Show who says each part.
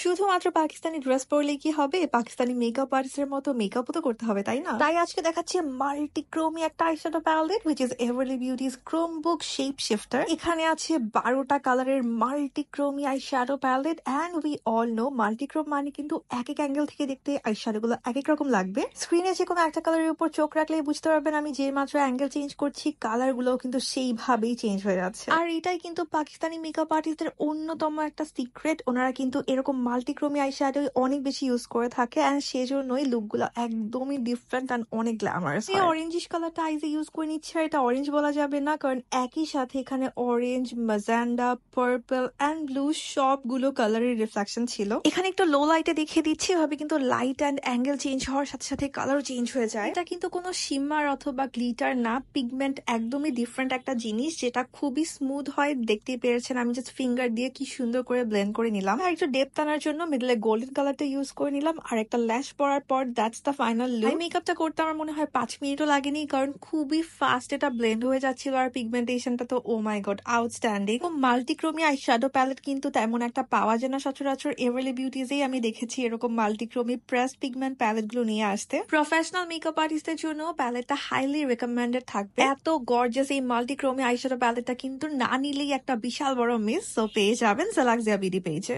Speaker 1: শুধুমাত্র পাকিস্তানি ড্রেস পরলেই কি হবে? পাকিস্তানি মেকআপ আর্টিস্টের মতো মেকআপও তো করতে হবে, তাই না? তাই আজকে দেখাচ্ছি মাল্টিক্রোমি একটা eyeshadow palette which is Everly Beauty's Chrome Book Shape Shifter. এখানে আছে 12টা কালারের multichrome eyeshadow palette and we all know multichrome মানে কিন্তু এক এক অ্যাঙ্গেল থেকে দেখতে আইশ্যাডো গুলো এক এক রকম লাগবে। স্ক্রিনে যে কোনো একটা কালারের উপর চোখ রাখলেই বুঝতে পারবেন আমি যে মাত্র অ্যাঙ্গেল চেঞ্জ করছি কালার গুলো কিন্তু সেইভাবেই চেঞ্জ হয়ে যাচ্ছে। আর এটাই কিন্তু পাকিস্তানি মেকআপ আর্টিস্টদের অন্যতম একটা সিক্রেট। ওনারা কিন্তু এরকম মাল্টিক্রোমি আইশ্যাডো অনেক বেশি ইউজ করে থাকে এন্ড সেজন্যই লুকগুলো একদমই ডিফারেন্ট এন্ড অনেক গ্ল্যামারাস হয়। অরেঞ্জিশ কালারটা আইজে ইউজ করে নিচ্ছে, আর এটা অরেঞ্জ বলা যাবে না কারণ একই সাথে এখানে orange, magenta, purple and blue সবগুলো কালারের রিফ্লেকশন ছিল। এখানে একটু লো লাইটে দেখিয়ে দিচ্ছি, এভাবে কিন্তু লাইট এন্ড অ্যাঙ্গেল চেঞ্জ হওয়ার সাথে সাথে কালারও চেঞ্জ হয়ে যায়। এটা কিন্তু কোনো শিমার অথবা গ্লিটার না, পিগমেন্ট একদমই ডিফারেন্ট একটা জিনিস যেটা খুবই স্মুথ হয়। দেখতেই পেরেছেন আমি জাস্ট ফিঙ্গার দিয়ে কি সুন্দর করে ব্লেন্ড করে নিলাম। আর একটু ডেপথ আনার জন্য মিডলে গোল্ডেন কালারটা ইউজ করে নিলাম আর একটা ল্যাশ পরার পর দ্যাটস দ্য ফাইনাল লুক। মেকআপটা করতে আমার মনে হয় 5 মিনিটও লাগেনি কারণ খুবই ফাস্ট এটা ব্লেন্ড হয়ে যাচ্ছিল আর পিগমেন্টেশনটা তো oh my god outstanding. Multichrome eye shadow palette কিন্তু তেমন একটা পাওয়া যায় না সচরাচর। এভারলি বিউটিজেই আমি দেখেছি এরকম মাল্টিক্রোমি প্রেস পিগমেন্ট প্যালেট গুলো নিয়ে আসতে। প্রফেশনাল মেকআপ আর্টিস্টদের জন্য প্যালেটটা হাইলি রেকমেন্ডেড থাকবে। এত গর্জিয়াস এই মাল্টিক্রোমি আই শ্যাডো প্যালেটটা কিন্তু না নিলেই একটা বিশাল বড় মিস। সো পেয়ে যাবেন সালাকজিয়া বিডি পেজে।